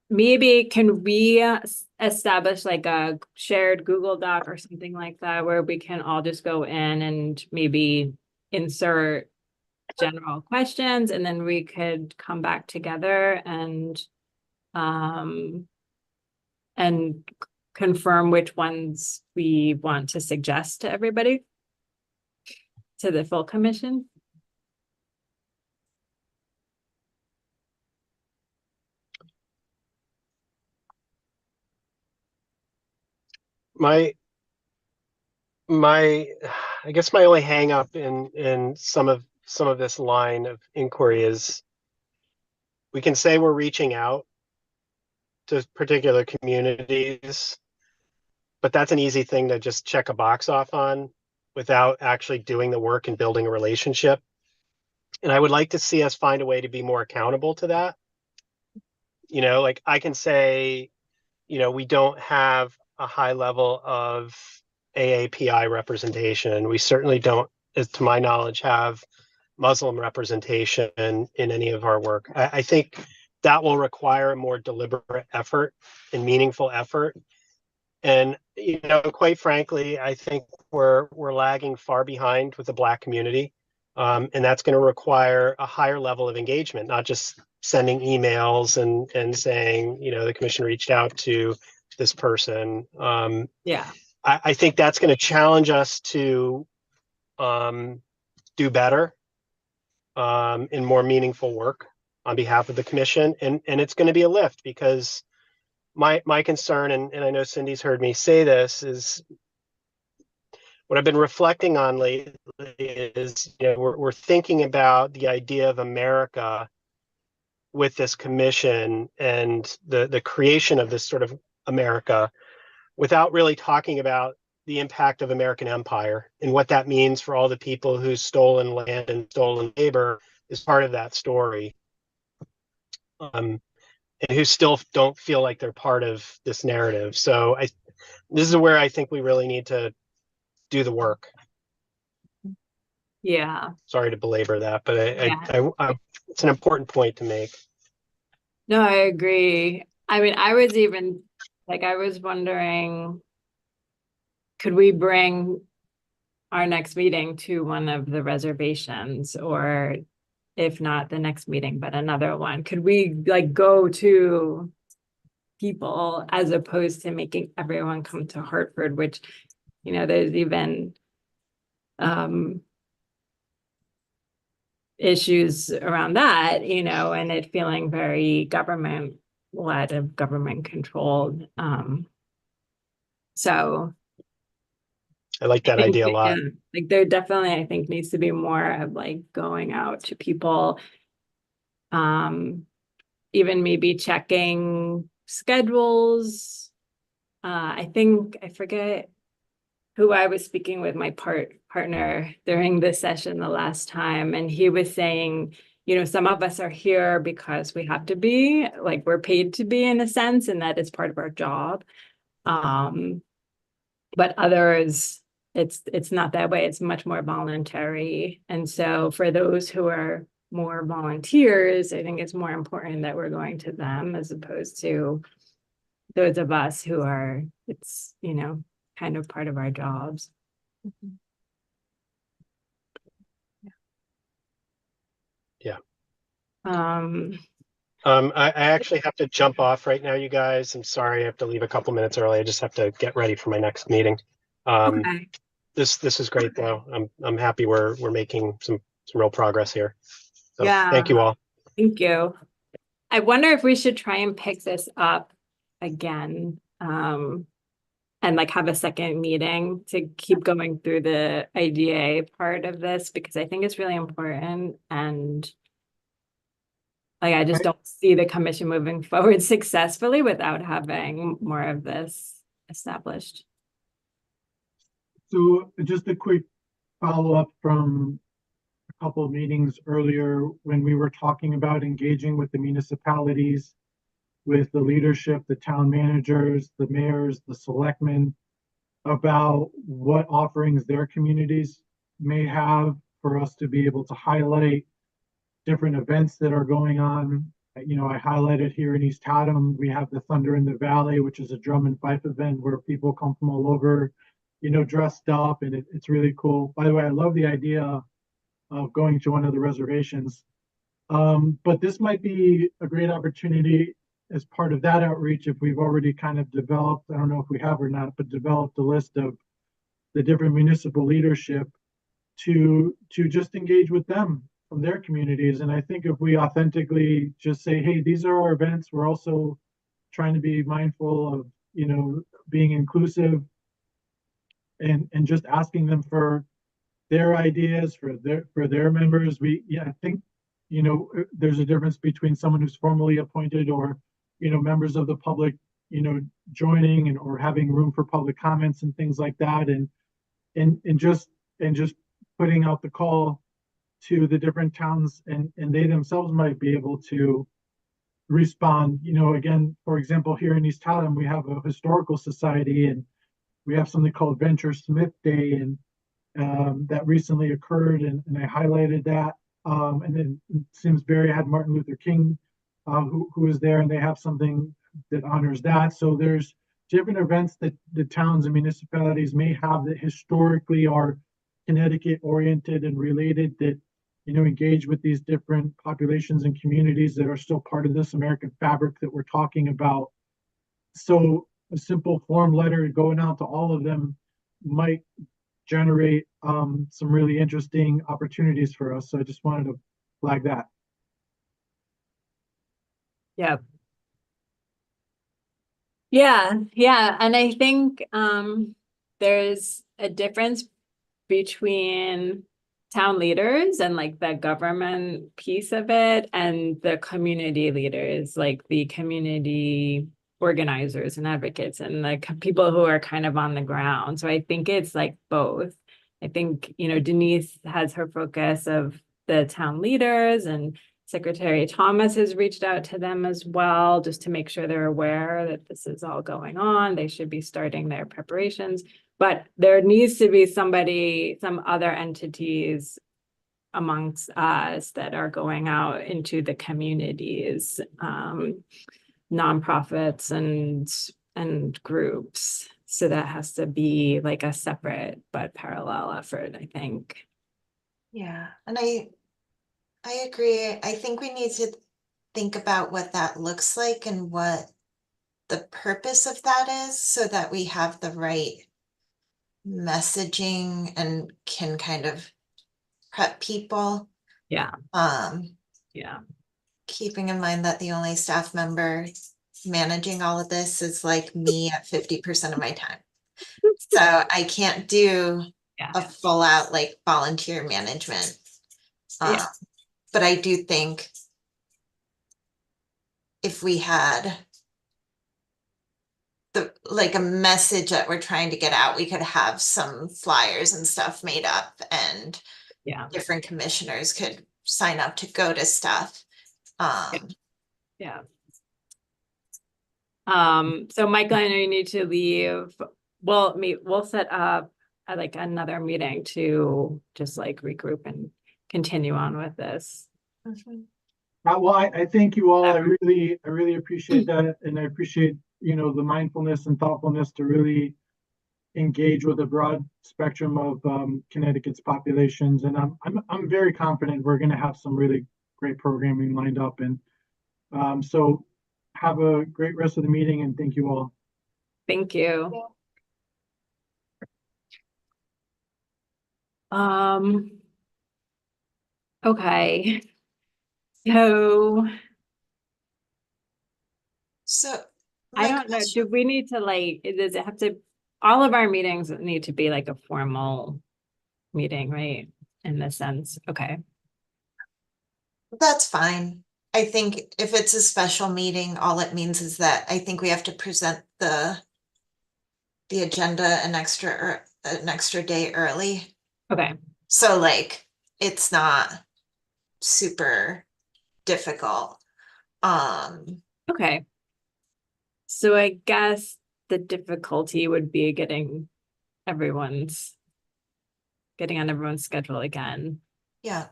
Maybe can we establish like a shared Google Doc or something like that where we can all just go in and maybe insert general questions, and then we could come back together and confirm which ones we want to suggest to everybody, to the full commission. I guess my only hang up in some of this line of inquiry is we can say we're reaching out to particular communities, but that's an easy thing to just check a box off on without actually doing the work and building a relationship. And I would like to see us find a way to be more accountable to that. Like I can say, we don't have a high level of AAPI representation. We certainly don't, as to my knowledge, have Muslim representation in any of our work. I think that will require a more deliberate effort and meaningful effort. And, quite frankly, I think we're lagging far behind with the Black community. And that's going to require a higher level of engagement, not just sending emails and saying, the commission reached out to this person. Yeah. I think that's going to challenge us to do better in more meaningful work on behalf of the commission. And it's going to be a lift, because my concern, and I know Cindy's heard me say this, is what I've been reflecting on lately is, we're thinking about the idea of America with this commission and the creation of this sort of America, without really talking about the impact of American empire and what that means for all the people whose stolen land and stolen labor is part of that story. And who still don't feel like they're part of this narrative. So this is where I think we really need to do the work. Yeah. Sorry to belabor that, but Yeah. it's an important point to make. No, I agree. I mean, I was wondering, could we bring our next meeting to one of the reservations, or if not the next meeting, but another one? Could we go to people as opposed to making everyone come to Hartford, which, there's even issues around that, and it feeling very government-led and government-controlled. So I like that idea a lot. Yeah, there definitely, I think, needs to be more of going out to people, even maybe checking schedules. I forget who I was speaking with, my partner during this session the last time, and he was saying, some of us are here because we have to be, we're paid to be, in a sense, and that is part of our job. But others, it's not that way. It's much more voluntary. And so for those who are more volunteers, I think it's more important that we're going to them as opposed to those of us who are, it's, kind of part of our jobs. Yeah. I actually have to jump off right now, you guys. I'm sorry, I have to leave a couple minutes early. I just have to get ready for my next meeting. Okay. This is great though. I'm happy we're making some real progress here. So Yeah. thank you all. Thank you. I wonder if we should try and pick this up again, and have a second meeting to keep going through the IDA part of this, because I think it's really important, and I just don't see the commission moving forward successfully without having more of this established. So just a quick follow-up from a couple of meetings earlier when we were talking about engaging with the municipalities, with the leadership, the town managers, the mayors, the selectmen, about what offerings their communities may have for us to be able to highlight different events that are going on. I highlighted here in East Haddam, we have the Thunder in the Valley, which is a drum and fife event where people come from all over, dressed up, and it's really cool. By the way, I love the idea of going to one of the reservations. But this might be a great opportunity as part of that outreach, if we've already kind of developed, I don't know if we have or not, but developed a list of the different municipal leadership to just engage with them from their communities. And I think if we authentically just say, hey, these are our events, we're also trying to be mindful of, being inclusive, and just asking them for their ideas, for their members. I think, there's a difference between someone who's formally appointed or, members of the public, joining or having room for public comments and things like that. And just putting out the call to the different towns, and they themselves might be able to respond. You know, again, for example, here in East Haddam, we have a historical society, and we have something called Venture Smith Day, and that recently occurred, and I highlighted that. And then Simsbury had Martin Luther King, who was there, and they have something that honors that. So there's different events that the towns and municipalities may have that historically are Connecticut oriented and related, that, you know, engage with these different populations and communities that are still part of this American fabric that we're talking about. So a simple form letter going out to all of them might generate some really interesting opportunities for us. So I just wanted to flag that. Yeah. Yeah. And I think there's a difference between town leaders and like the government piece of it and the community leaders, like the community organizers and advocates and the people who are kind of on the ground. So I think it's like both. I think, you know, Denise has her focus of the town leaders, and Secretary Thomas has reached out to them as well, just to make sure they're aware that this is all going on. They should be starting their preparations. But there needs to be somebody, some other entities amongst us that are going out into the communities, nonprofits and groups. So that has to be like a separate but parallel effort, I think. Yeah, and I agree. I think we need to think about what that looks like and what the purpose of that is, so that we have the right messaging and can kind of prep people. Yeah. Yeah. Keeping in mind that the only staff member managing all of this is like me at 50% of my time. So I can't do a full out like volunteer management. But I do think if we had like a message that we're trying to get out, we could have some flyers and stuff made up, and different commissioners could sign up to go to stuff. So Michael, I know you need to leave. We'll set up like another meeting to just like regroup and continue on with this. Well, I thank you all. I really appreciate that, and I appreciate, you know, the mindfulness and thoughtfulness to really engage with a broad spectrum of Connecticut's populations, and I'm very confident we're going to have some really great programming lined up. And so have a great rest of the meeting, and thank you all. Thank you. Okay. So I don't know, do we need to like, does it have to, all of our meetings need to be like a formal meeting, right? In this sense, okay. That's fine. I think if it's a special meeting, all it means is that I think we have to present the agenda an extra day early. Okay. So like, it's not super difficult. Okay. So I guess the difficulty would be getting on everyone's schedule again. Yeah.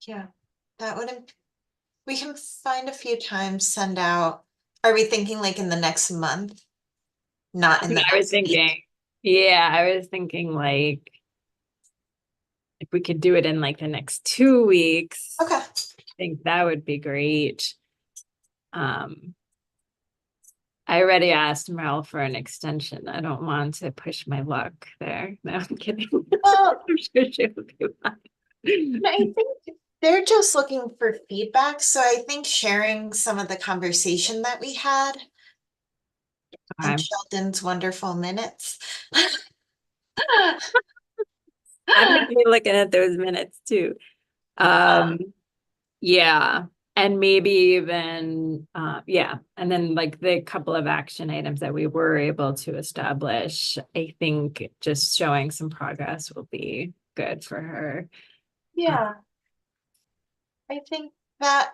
Yeah, that wouldn't, we can find a few times, send out, are we thinking like in the next month? Not in the I was next week? thinking, yeah, I was thinking like if we could do it in like the next 2 weeks. Okay. I think that would be great. I already asked Mel for an extension. I don't want to push my luck there. No, I'm kidding. Well, I'm sure she'll be fine. I think they're just looking for feedback. So I think sharing some of the conversation that we had and Sheldon's wonderful minutes. I'm gonna be looking at those minutes too. Yeah. And maybe even, and then like the couple of action items that we were able to establish, I think just showing some progress will be good for her. Yeah. I think that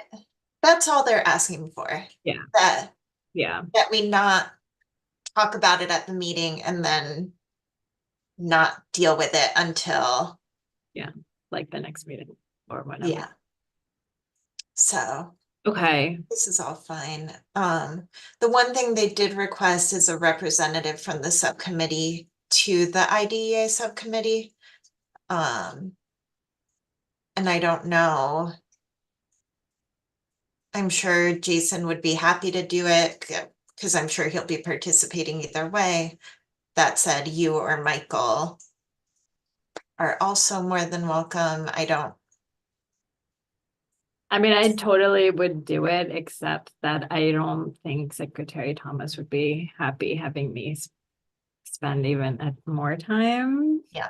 that's all they're asking for. Yeah. That Yeah, we not talk about it at the meeting and then not deal with it until, like the next meeting or whatever. yeah. So Okay, this is all fine. The one thing they did request is a representative from the subcommittee to the IDEA subcommittee. And I don't know. I'm sure Jason would be happy to do it because I'm sure he'll be participating either way. That said, you or Michael are also more than welcome. I don't, I mean, I totally would do it, except that I don't think Secretary Thomas would be happy having me spend even more time. Yeah.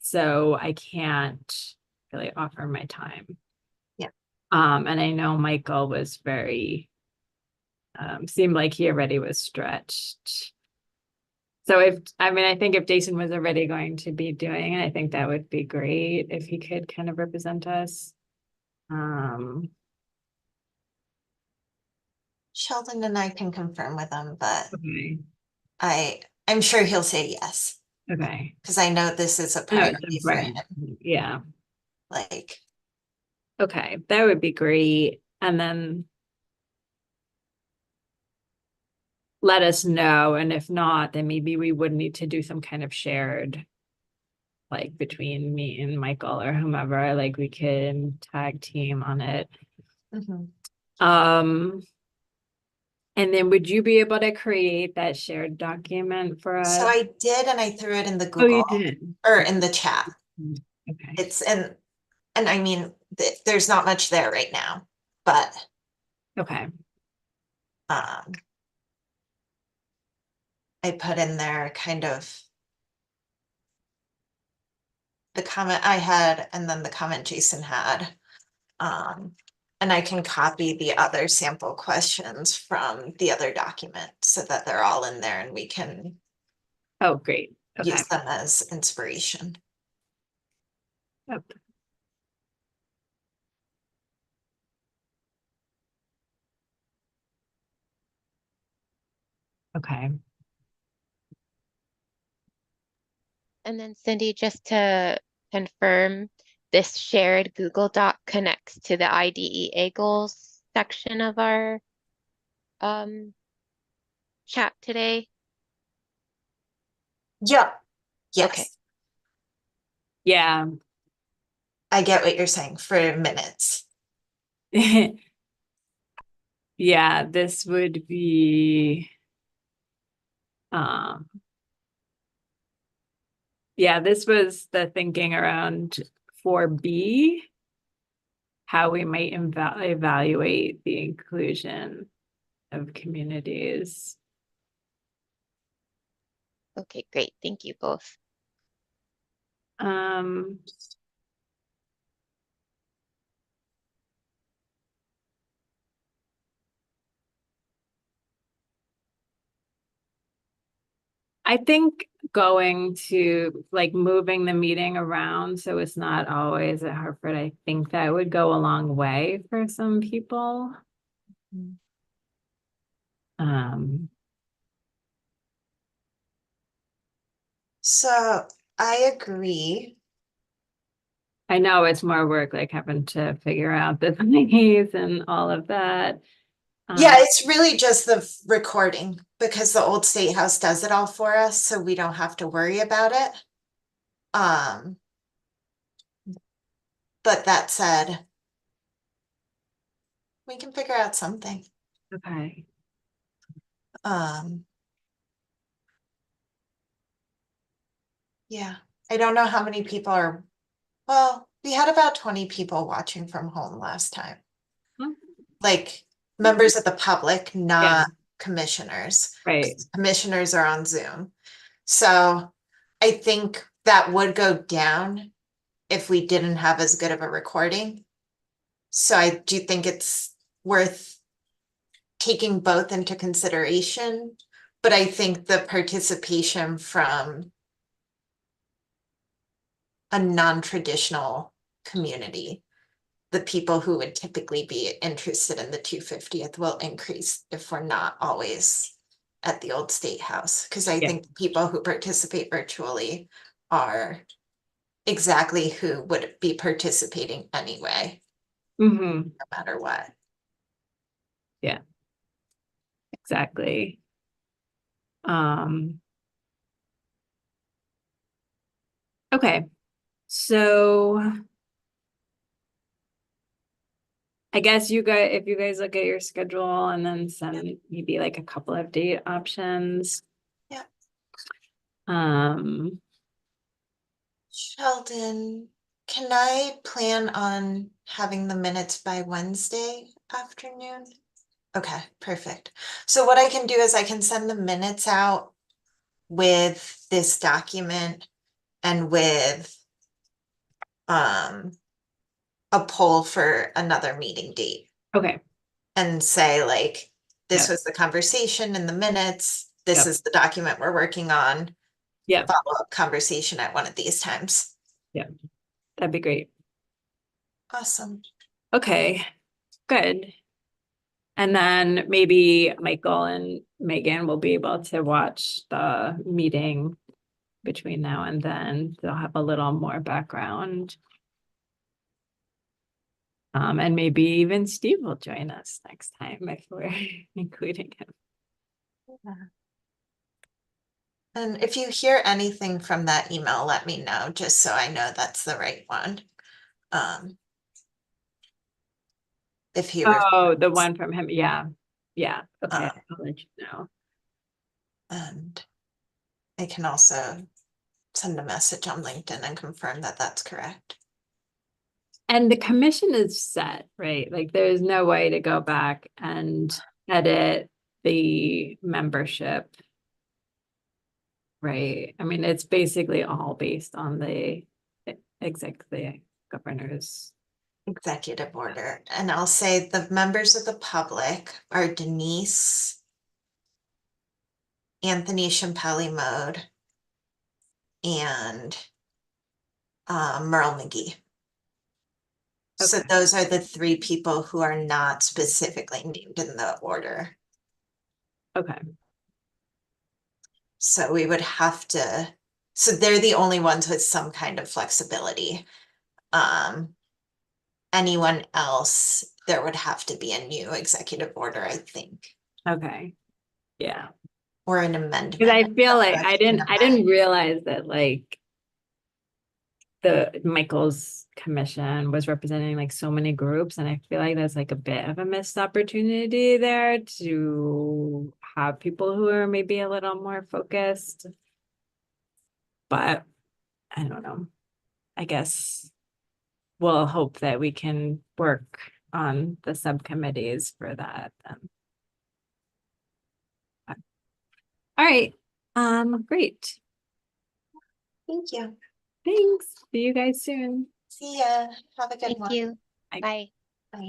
So I can't really offer my time. Yeah. And I know Michael was very, seemed like he already was stretched. So I think if Jason was already going to be doing it, I think that would be great if he could kind of represent us. Sheldon and I can confirm with him, but Okay, I'm sure he'll say yes, okay. because I know this is a No, it's priority for important. him. Yeah, Like, okay, that would be great. And then let us know, and if not, then maybe we would need to do some kind of shared, like between me and Michael or whomever, like we can tag team on it. mhm. And then would you be able to create that shared document for us? So I did, and I threw it in the Oh, you Google did? or in the chat. Okay, It's, and I mean, there's not much there right now, but, okay, um, I put in there kind of the comment I had and then the comment Jason had. And I can copy the other sample questions from the other document so that they're all in there and we can oh, great, okay. use them as inspiration. Yep. Okay, And then Cindy, just to confirm, this shared Google Doc connects to the IDEA goals section of our chat today. Yep. Okay. Yes, yeah. I get what you're saying for minutes. Yeah, this would be, yeah, this was the thinking around 4B, how we might evaluate the inclusion of communities. Okay, great. Thank you both. I think going to like moving the meeting around so it's not always at Hartford, I think that would go a long way for some people. So I agree. I know it's more work, like having to figure out the things and all of that. Yeah, it's really just the recording because the old State House does it all for us, so we don't have to worry about it. But that said, we can figure out something. Okay. Yeah, I don't know how many people are, well, we had about 20 people watching from home last time. Hmm. Like members of the public, Yeah. not commissioners. Right. Commissioners are on Zoom. So I think that would go down if we didn't have as good of a recording. So I do think it's worth taking both into consideration, but I think the participation from a non-traditional community. The people who would typically be interested in the 250th will increase if we're not always at the old State House. Because I Yeah. think people who participate virtually are exactly who would be participating anyway, Mm-hmm. no matter what. Exactly. Okay, so I guess if you guys look at your schedule and then send maybe like a couple of date options. Yeah. Um, Sheldon, can I plan on having the minutes by Wednesday afternoon? Okay, perfect. So what I can do is I can send the minutes out with this document and with a poll for another meeting date okay, and say like, this Yep. was the conversation in the minutes, this Yep. is the document we're working on. yeah, Follow-up conversation at one of these times. that'd be great. Awesome. Okay, good. And then maybe Michael and Megan will be able to watch the meeting between now and then. They'll have a little more background. And maybe even Steve will join us next time if we're including him. And if you hear anything from that email, let me know, just so I know that's the right one. If he, Oh, the one from him, yeah. Yeah, okay, Uh, I'll let you know. and I can also send a message on LinkedIn and confirm that that's correct. And the commission is set, right? Like there's no way to go back and edit the membership. Right, I mean, it's basically all based on the the governor's. Executive order, and I'll say the members of the public are Denise, Anthony Champelli Mode, and Merle McGee. So Okay. those are the three people who are not specifically named in the order. Okay, So we would have to, so they're the only ones with some kind of flexibility. Anyone else, there would have to be a new executive order, I think, okay, yeah. or an amendment. Because I feel like An I didn't amendment. realize that like the Michael's commission was representing like so many groups, and I feel like there's like a bit of a missed opportunity there to have people who are maybe a little more focused. But I don't know. I guess we'll hope that we can work on the subcommittees for that. All right. Great. Thank you. Thanks. See you guys soon. See ya. Have a good Thank one. you. Bye. Bye.